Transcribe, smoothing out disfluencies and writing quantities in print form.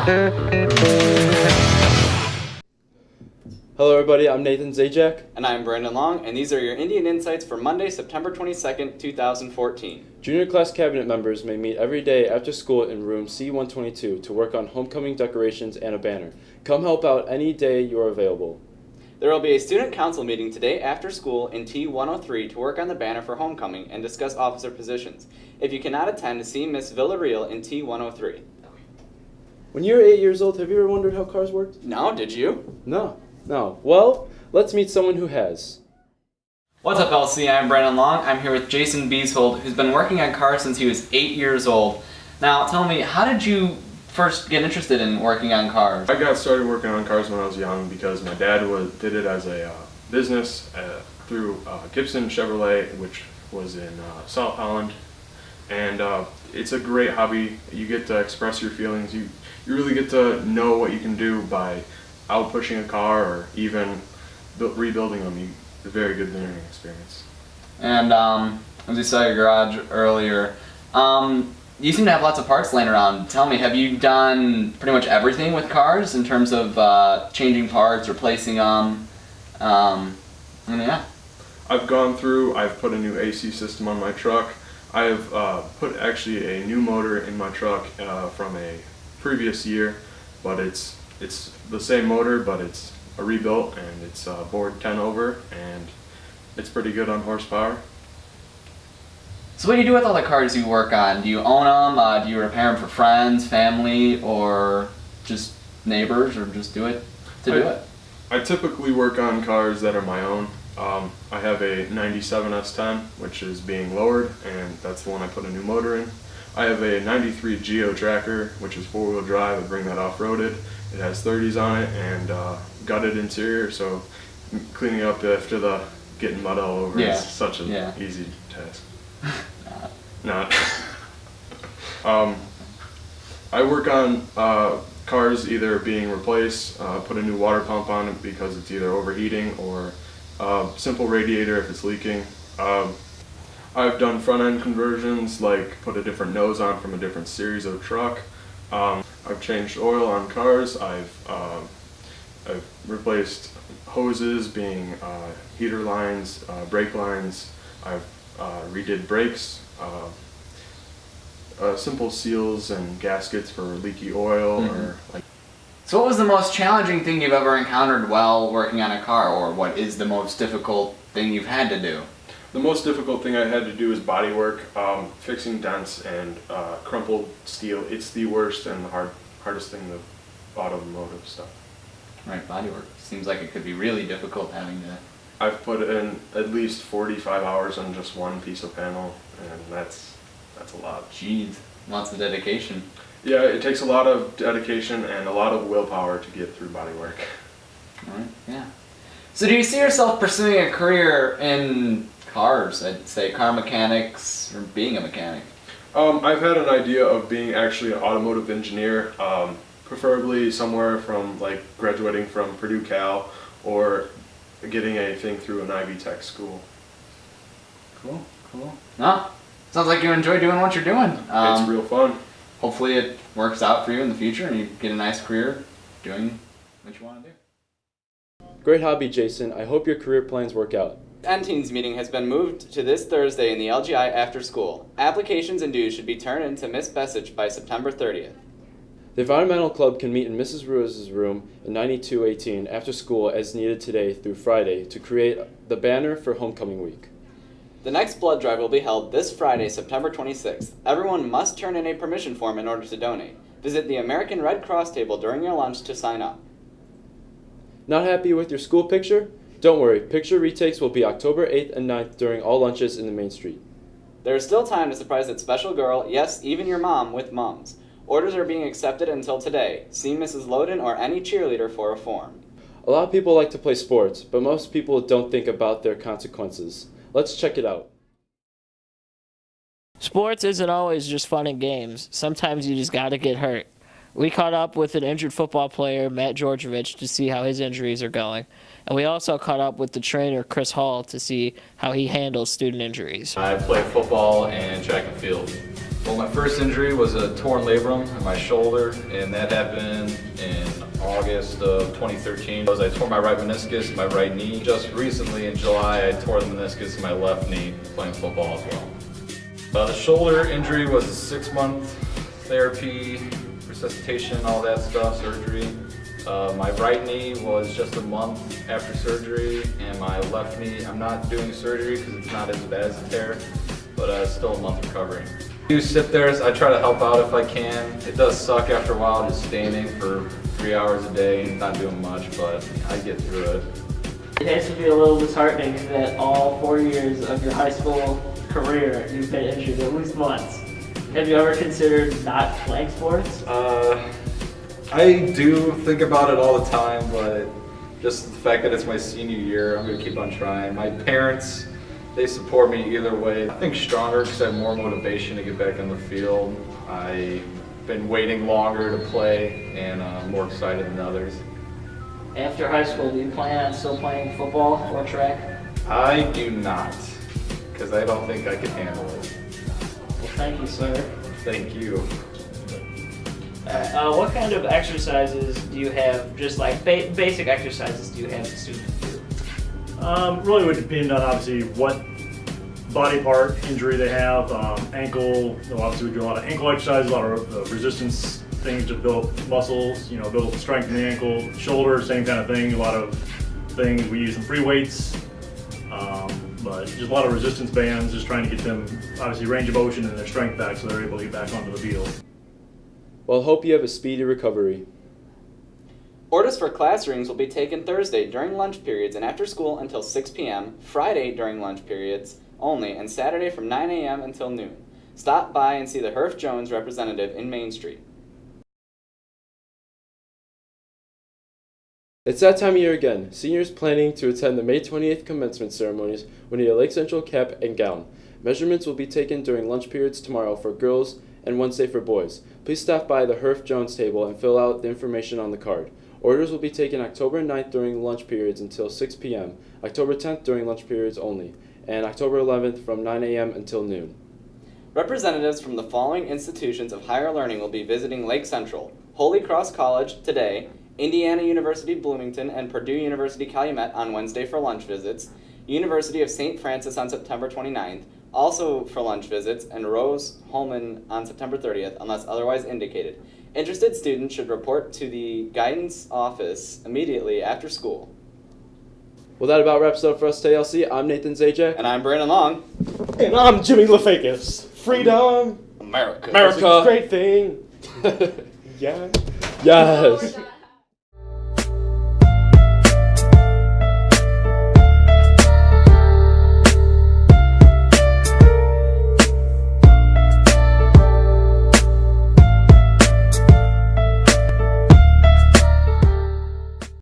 Hello everybody, I'm Nathan Zajac. And I'm Brandon Long, and these are your Indian Insights for Monday, September 22nd, 2014. Junior class cabinet members may meet every day after school in room C122 to work on homecoming decorations and a banner. Come help out any day you are available. There will be a student council meeting today after school in T103 to work on the banner for homecoming and discuss officer positions. If you cannot attend, see Miss Villarreal in T103. When you were 8 years old, have you ever wondered how cars worked? No, did you? No. Well, let's meet someone who has. What's up, LC? I'm Brandon Long. I'm here with Jason Beeshold, who's been working on cars since he was 8 years old. Now, tell me, how did you first get interested in working on cars? I got started working on cars when I was young because my dad did it as a business through Gibson Chevrolet, which was in South Holland. And it's a great hobby. You get to express your feelings. You really get to know what you can do by out pushing a car or even rebuilding them. It's a very good learning experience. And as you saw your garage earlier, you seem to have lots of parts laying around. Tell me, have you done pretty much everything with cars in terms of changing parts, replacing them? Yeah. I've gone through, I've put a new AC system on my truck. I've put actually a new motor in my truck from a previous year, but it's the same motor, but it's a rebuilt, and it's bored 10 over, and it's pretty good on horsepower. So what do you do with all the cars you work on? Do you own them? Do you repair them for friends, family, or just neighbors, or just do it to do it? I typically work on cars that are my own. I have a 97 S10, which is being lowered, and that's the one I put a new motor in. I have a 93 Geo Tracker, which is four-wheel drive. I bring that off-roaded. It has 30s on it and gutted interior, so cleaning up after the getting mud all over is such an easy task. Not. I work on cars either being replaced, put a new water pump on it because it's either overheating, or simple radiator if it's leaking. I've done front end conversions, like put a different nose on from a different series of truck. I've changed oil on cars. I've replaced hoses, being heater lines, brake lines. I've redid brakes, simple seals and gaskets for leaky oil. Or like. So what was the most challenging thing you've ever encountered while working on a car, or what is the most difficult thing you've had to do? The most difficult thing I had to do is body work, fixing dents and crumpled steel. It's the worst and the hardest thing, the automotive stuff. Right, body work. Seems like it could be really difficult having to... I've put in at least 45 hours on just one piece of panel, and that's a lot. Jeez, lots of dedication. Yeah, it takes a lot of dedication and a lot of willpower to get through body work. All right, yeah. So do you see yourself pursuing a career in cars, I'd say car mechanics, or being a mechanic? I've had an idea of being actually an automotive engineer, preferably somewhere from like graduating from Purdue Cal or getting a thing through an Ivy Tech school. Cool. No, sounds like you enjoy doing what you're doing. It's real fun. Hopefully it works out for you in the future and you get a nice career doing what you want to do. Great hobby, Jason. I hope your career plans work out. N-Teens meeting has been moved to this Thursday in the LGI after school. Applications and dues should be turned in to Miss Bessich by September 30th. The Environmental Club can meet in Mrs. Ruiz's room in 9218 after school as needed today through Friday to create the banner for homecoming week. The next blood drive will be held this Friday, September 26th. Everyone must turn in a permission form in order to donate. Visit the American Red Cross table during your lunch to sign up. Not happy with your school picture? Don't worry, picture retakes will be October 8th and 9th during all lunches in the main street. There is still time to surprise that special girl, yes, even your mom, with mums. Orders are being accepted until today. See Mrs. Loden or any cheerleader for a form. A lot of people like to play sports, but most people don't think about their consequences. Let's check it out. Sports isn't always just fun and games. Sometimes you just gotta get hurt. We caught up with an injured football player, Matt Georgievich, to see how his injuries are going. And we also caught up with the trainer, Chris Hall, to see how he handles student injuries. I play football and track and field. Well, my first injury was a torn labrum in my shoulder, and that happened in August of 2013. I tore my right meniscus in my right knee. Just recently in July, I tore the meniscus in my left knee playing football as well. The shoulder injury was a 6-month therapy, resuscitation, all that stuff, surgery. My right knee was just a month after surgery, and my left knee, I'm not doing surgery because it's not as bad as a tear, but still a month recovering. I do sit there, I try to help out if I can. It does suck after a while just standing for 3 hours a day and not doing much, but I get through it. It has to be a little disheartening that all 4 years of your high school career you've been injured at least once. Have you ever considered not playing sports? I do think about it all the time, but just the fact that it's my senior year, I'm going to keep on trying. My parents, they support me either way. I think stronger because I have more motivation to get back on the field. I've been waiting longer to play, and I'm more excited than others. After high school, do you plan on still playing football or track? I do not, because I don't think I can handle it. Well, thank you, sir. Thank you. What kind of exercises do you have, just like basic exercises do you have the students do? Really would depend on obviously what body part injury they have. Ankle, obviously we do a lot of ankle exercises, a lot of resistance things to build muscles, build strength in the ankle. Shoulder, same kind of thing, a lot of things. We use some free weights, but just a lot of resistance bands, just trying to get them obviously range of motion and their strength back so they're able to get back onto the field. Well, hope you have a speedy recovery. Orders for classrooms will be taken Thursday during lunch periods and after school until 6 p.m., Friday during lunch periods only, and Saturday from 9 a.m. until noon. Stop by and see the Herff Jones representative in Main Street. It's that time of year again. Seniors planning to attend the May 28th commencement ceremonies will need a Lake Central cap and gown. Measurements will be taken during lunch periods tomorrow for girls and Wednesday for boys. Please stop by the Herff Jones table and fill out the information on the card. Orders will be taken October 9th during lunch periods until 6 p.m., October 10th during lunch periods only, and October 11th from 9 a.m. until noon. Representatives from the following institutions of higher learning will be visiting Lake Central: Holy Cross College today, Indiana University Bloomington and Purdue University Calumet on Wednesday for lunch visits, University of St. Francis on September 29th, also for lunch visits, and Rose-Hulman on September 30th, unless otherwise indicated. Interested students should report to the guidance office immediately after school. Well, that about wraps it up for us today, LC. I'm Nathan Zajac. And I'm Brandon Long. And I'm Jimmy LaFakis. Freedom! America. America! Great thing! Yeah. Yes!